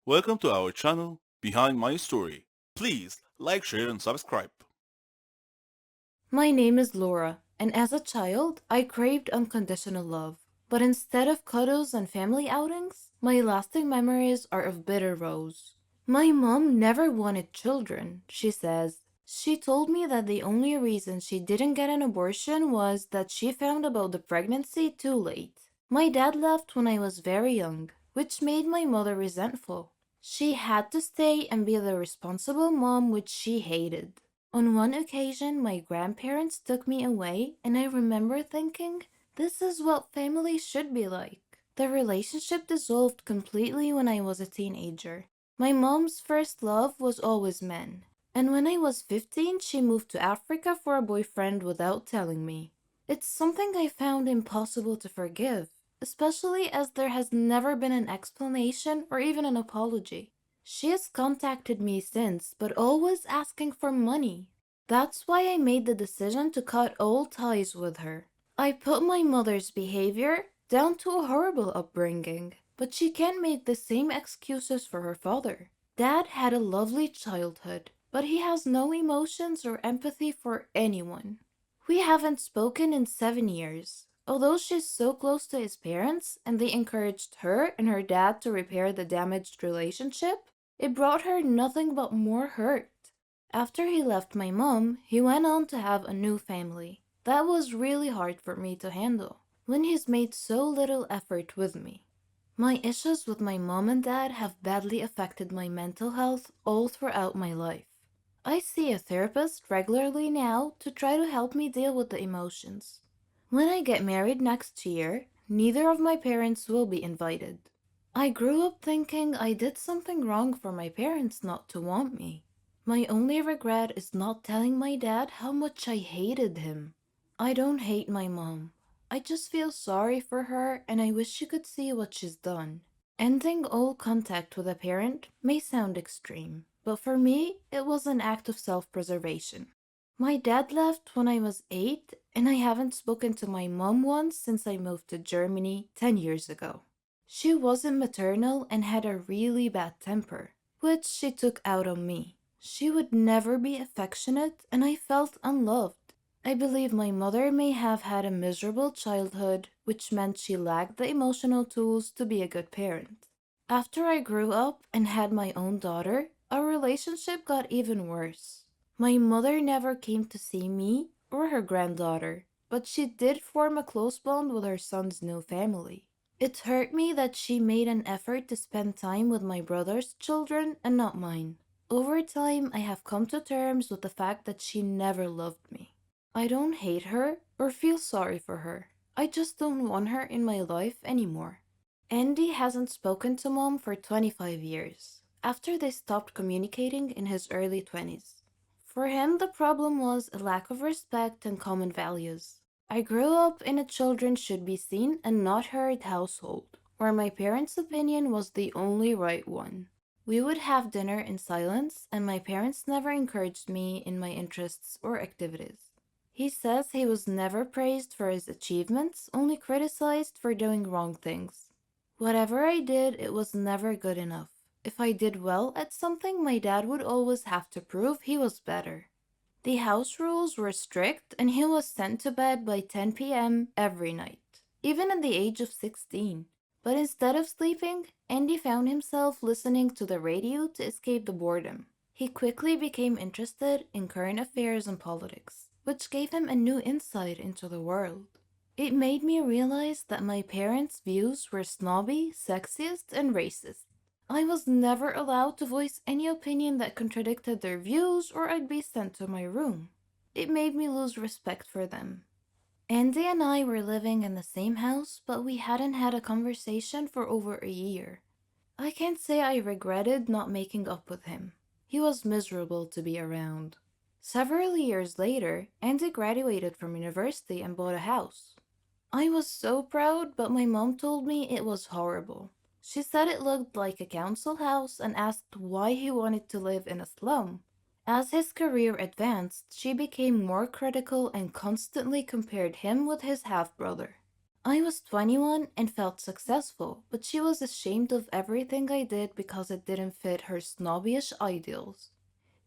Welcome to our channel, Behind My Story. Please like, share, and subscribe. My name is Laura, and as a child, I craved unconditional love. But instead of cuddles and family outings, my lasting memories are of bitter rows. My mom never wanted children, she says. She told me that the only reason she didn't get an abortion was that she found about the pregnancy too late. My dad left when I was very young, which made my mother resentful. She had to stay and be the responsible mom, which she hated. On one occasion, my grandparents took me away, and I remember thinking, this is what family should be like. The relationship dissolved completely when I was a teenager. My mom's first love was always men, and when I was 15, she moved to Africa for a boyfriend without telling me. It's something I found impossible to forgive, especially as there has never been an explanation or even an apology. She has contacted me since, but always asking for money. That's why I made the decision to cut all ties with her. I put my mother's behavior down to a horrible upbringing, but she can't make the same excuses for her father. Dad had a lovely childhood, but he has no emotions or empathy for anyone. We haven't spoken in 7 years. Although she's so close to his parents and they encouraged her and her dad to repair the damaged relationship, it brought her nothing but more hurt. After he left my mom, he went on to have a new family. That was really hard for me to handle when he's made so little effort with me. My issues with my mom and dad have badly affected my mental health all throughout my life. I see a therapist regularly now to try to help me deal with the emotions. When I get married next year, neither of my parents will be invited. I grew up thinking I did something wrong for my parents not to want me. My only regret is not telling my dad how much I hated him. I don't hate my mom. I just feel sorry for her and I wish she could see what she's done. Ending all contact with a parent may sound extreme, but for me, it was an act of self preservation. My dad left when I was 8, and I haven't spoken to my mom once since I moved to Germany 10 years ago. She wasn't maternal and had a really bad temper, which she took out on me. She would never be affectionate, and I felt unloved. I believe my mother may have had a miserable childhood, which meant she lacked the emotional tools to be a good parent. After I grew up and had my own daughter, our relationship got even worse. My mother never came to see me or her granddaughter, but she did form a close bond with her son's new family. It hurt me that she made an effort to spend time with my brother's children and not mine. Over time, I have come to terms with the fact that she never loved me. I don't hate her or feel sorry for her. I just don't want her in my life anymore. Andy hasn't spoken to mom for 25 years, after they stopped communicating in his early 20s. For him, the problem was a lack of respect and common values. I grew up in a children should be seen and not heard household, where my parents' opinion was the only right one. We would have dinner in silence, and my parents never encouraged me in my interests or activities. He says he was never praised for his achievements, only criticized for doing wrong things. Whatever I did, it was never good enough. If I did well at something, my dad would always have to prove he was better. The house rules were strict, and he was sent to bed by 10 p.m. every night, even at the age of 16. But instead of sleeping, Andy found himself listening to the radio to escape the boredom. He quickly became interested in current affairs and politics, which gave him a new insight into the world. It made me realize that my parents' views were snobby, sexist, and racist. I was never allowed to voice any opinion that contradicted their views, or I'd be sent to my room. It made me lose respect for them. Andy and I were living in the same house, but we hadn't had a conversation for over a year. I can't say I regretted not making up with him. He was miserable to be around. Several years later, Andy graduated from university and bought a house. I was so proud, but my mom told me it was horrible. She said it looked like a council house and asked why he wanted to live in a slum. As his career advanced, she became more critical and constantly compared him with his half brother. I was 21 and felt successful, but she was ashamed of everything I did because it didn't fit her snobbyish ideals.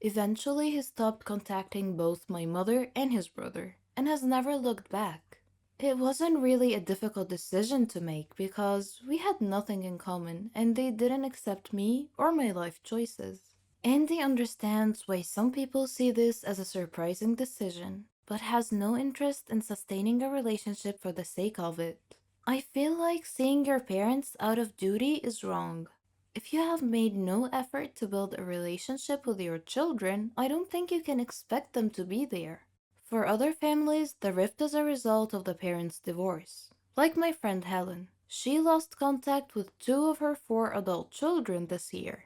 Eventually, he stopped contacting both my mother and his brother, and has never looked back. It wasn't really a difficult decision to make because we had nothing in common and they didn't accept me or my life choices. Andy understands why some people see this as a surprising decision, but has no interest in sustaining a relationship for the sake of it. I feel like seeing your parents out of duty is wrong. If you have made no effort to build a relationship with your children, I don't think you can expect them to be there. For other families, the rift is a result of the parents' divorce. Like my friend Helen, she lost contact with two of her four adult children this year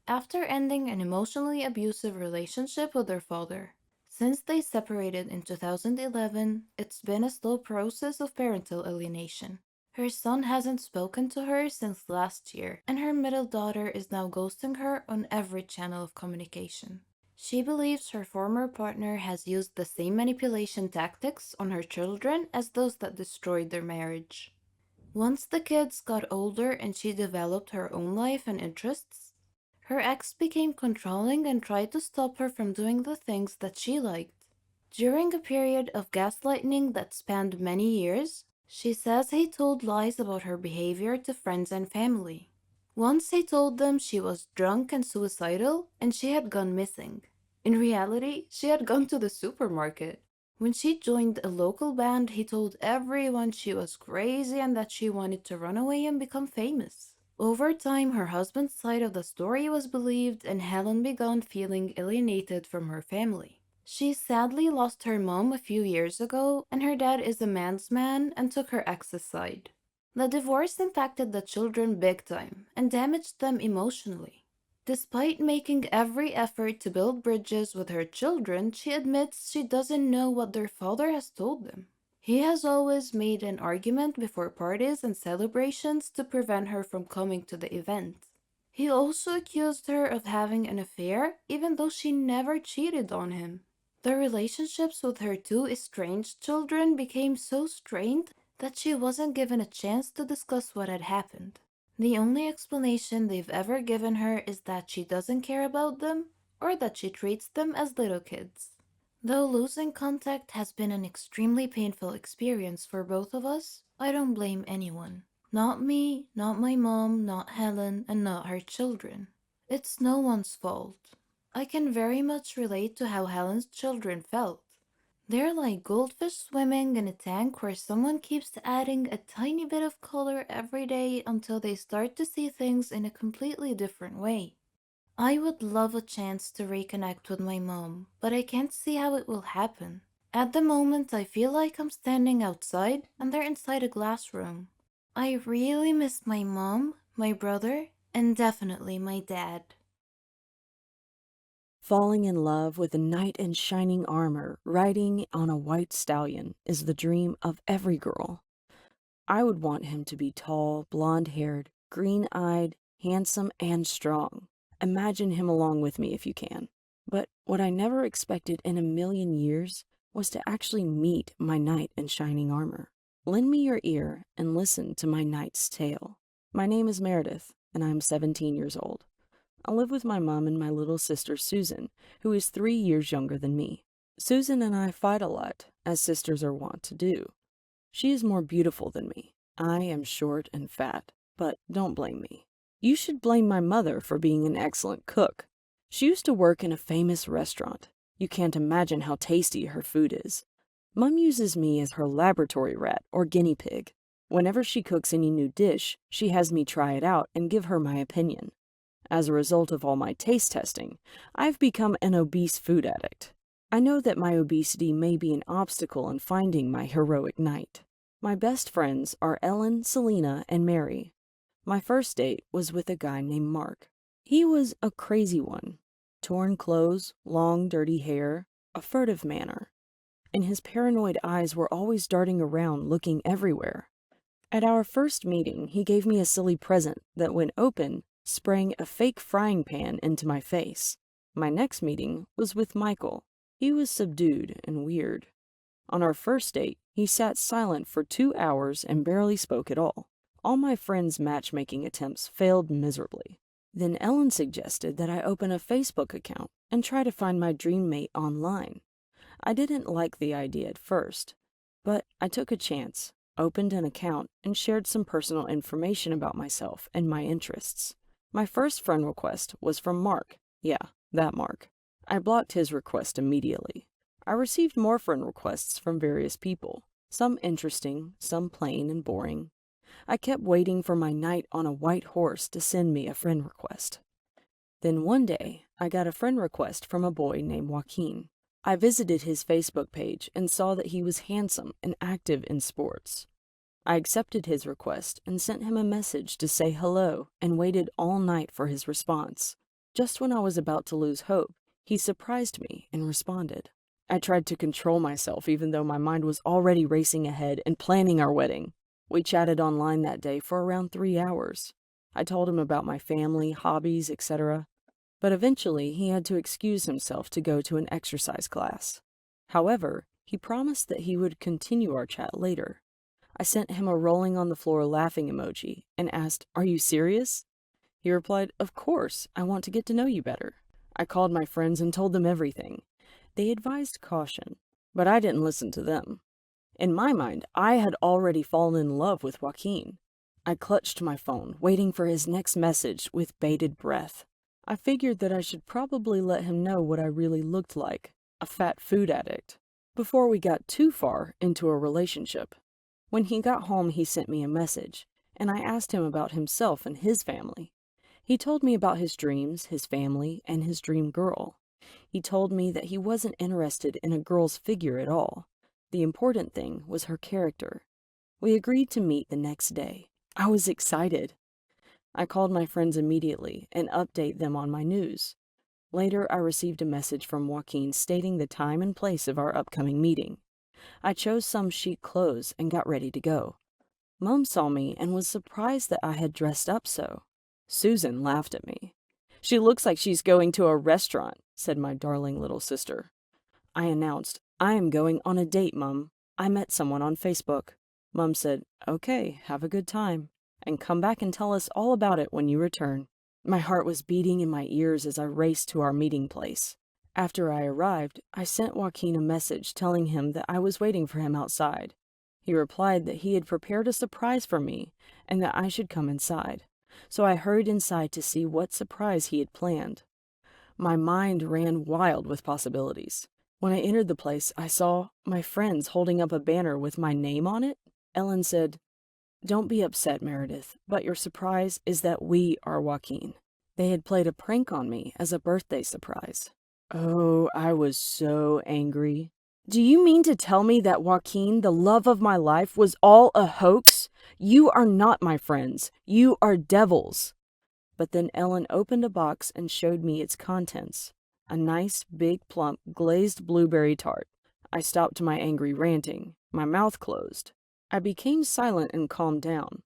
after ending an emotionally abusive relationship with her father. Since they separated in 2011, it's been a slow process of parental alienation. Her son hasn't spoken to her since last year, and her middle daughter is now ghosting her on every channel of communication. She believes her former partner has used the same manipulation tactics on her children as those that destroyed their marriage. Once the kids got older and she developed her own life and interests, her ex became controlling and tried to stop her from doing the things that she liked. During a period of gaslighting that spanned many years, she says he told lies about her behavior to friends and family. Once he told them she was drunk and suicidal and she had gone missing. In reality, she had gone to the supermarket. When she joined a local band, he told everyone she was crazy and that she wanted to run away and become famous. Over time, her husband's side of the story was believed, and Helen began feeling alienated from her family. She sadly lost her mom a few years ago, and her dad is a man's man and took her ex's side. The divorce impacted the children big time and damaged them emotionally. Despite making every effort to build bridges with her children, she admits she doesn't know what their father has told them. He has always made an argument before parties and celebrations to prevent her from coming to the event. He also accused her of having an affair, even though she never cheated on him. The relationships with her two estranged children became so strained that she wasn't given a chance to discuss what had happened. The only explanation they've ever given her is that she doesn't care about them or that she treats them as little kids. Though losing contact has been an extremely painful experience for both of us, I don't blame anyone. Not me, not my mom, not Helen, and not her children. It's no one's fault. I can very much relate to how Helen's children felt. They're like goldfish swimming in a tank where someone keeps adding a tiny bit of color every day until they start to see things in a completely different way. I would love a chance to reconnect with my mom, but I can't see how it will happen. At the moment, I feel like I'm standing outside and they're inside a glass room. I really miss my mom, my brother, and definitely my dad. Falling in love with a knight in shining armor riding on a white stallion is the dream of every girl. I would want him to be tall, blonde-haired, green-eyed, handsome, and strong. Imagine him along with me if you can. But what I never expected in a million years was to actually meet my knight in shining armor. Lend me your ear and listen to my knight's tale. My name is Meredith, and I am 17 years old. I live with my mom and my little sister Susan, who is 3 years younger than me. Susan and I fight a lot, as sisters are wont to do. She is more beautiful than me. I am short and fat, but don't blame me. You should blame my mother for being an excellent cook. She used to work in a famous restaurant. You can't imagine how tasty her food is. Mom uses me as her laboratory rat or guinea pig. Whenever she cooks any new dish, she has me try it out and give her my opinion. As a result of all my taste testing, I've become an obese food addict. I know that my obesity may be an obstacle in finding my heroic knight. My best friends are Ellen, Selena, and Mary. My first date was with a guy named Mark. He was a crazy one. Torn clothes, long, dirty hair, a furtive manner. And his paranoid eyes were always darting around, looking everywhere. At our first meeting, he gave me a silly present that, when open, sprang a fake frying pan into my face. My next meeting was with Michael. He was subdued and weird. On our first date, he sat silent for 2 hours and barely spoke at all. All my friends' matchmaking attempts failed miserably. Then Ellen suggested that I open a Facebook account and try to find my dream mate online. I didn't like the idea at first, but I took a chance, opened an account, and shared some personal information about myself and my interests. My first friend request was from Mark. Yeah, that Mark. I blocked his request immediately. I received more friend requests from various people, some interesting, some plain and boring. I kept waiting for my knight on a white horse to send me a friend request. Then one day, I got a friend request from a boy named Joaquin. I visited his Facebook page and saw that he was handsome and active in sports. I accepted his request and sent him a message to say hello and waited all night for his response. Just when I was about to lose hope, he surprised me and responded. I tried to control myself even though my mind was already racing ahead and planning our wedding. We chatted online that day for around 3 hours. I told him about my family, hobbies, etc. But eventually he had to excuse himself to go to an exercise class. However, he promised that he would continue our chat later. I sent him a rolling on the floor laughing emoji and asked, "Are you serious?" He replied, "Of course, I want to get to know you better." I called my friends and told them everything. They advised caution, but I didn't listen to them. In my mind, I had already fallen in love with Joaquin. I clutched my phone, waiting for his next message with bated breath. I figured that I should probably let him know what I really looked like, a fat food addict, before we got too far into a relationship. When he got home, he sent me a message, and I asked him about himself and his family. He told me about his dreams, his family, and his dream girl. He told me that he wasn't interested in a girl's figure at all. The important thing was her character. We agreed to meet the next day. I was excited. I called my friends immediately and update them on my news. Later, I received a message from Joaquin stating the time and place of our upcoming meeting. I chose some chic clothes and got ready to go. Mom saw me and was surprised that I had dressed up so. Susan laughed at me. "She looks like she's going to a restaurant," said my darling little sister. I announced, "I am going on a date, Mum. I met someone on Facebook." Mum said, "Okay, have a good time, and come back and tell us all about it when you return." My heart was beating in my ears as I raced to our meeting place. After I arrived, I sent Joaquin a message telling him that I was waiting for him outside. He replied that he had prepared a surprise for me and that I should come inside. So I hurried inside to see what surprise he had planned. My mind ran wild with possibilities. When I entered the place, I saw my friends holding up a banner with my name on it. Ellen said, "Don't be upset, Meredith, but your surprise is that we are Joaquin." They had played a prank on me as a birthday surprise. Oh, I was so angry. "Do you mean to tell me that Joaquin, the love of my life, was all a hoax? You are not my friends. You are devils." But then Ellen opened a box and showed me its contents. A nice, big, plump, glazed blueberry tart. I stopped my angry ranting. My mouth closed. I became silent and calmed down.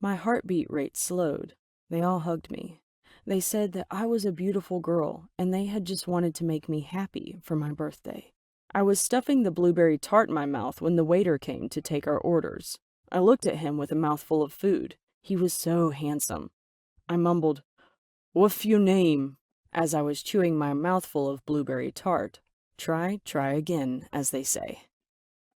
My heartbeat rate slowed. They all hugged me. They said that I was a beautiful girl, and they had just wanted to make me happy for my birthday. I was stuffing the blueberry tart in my mouth when the waiter came to take our orders. I looked at him with a mouthful of food. He was so handsome. I mumbled, "What's your name?" as I was chewing my mouthful of blueberry tart. Try again, as they say.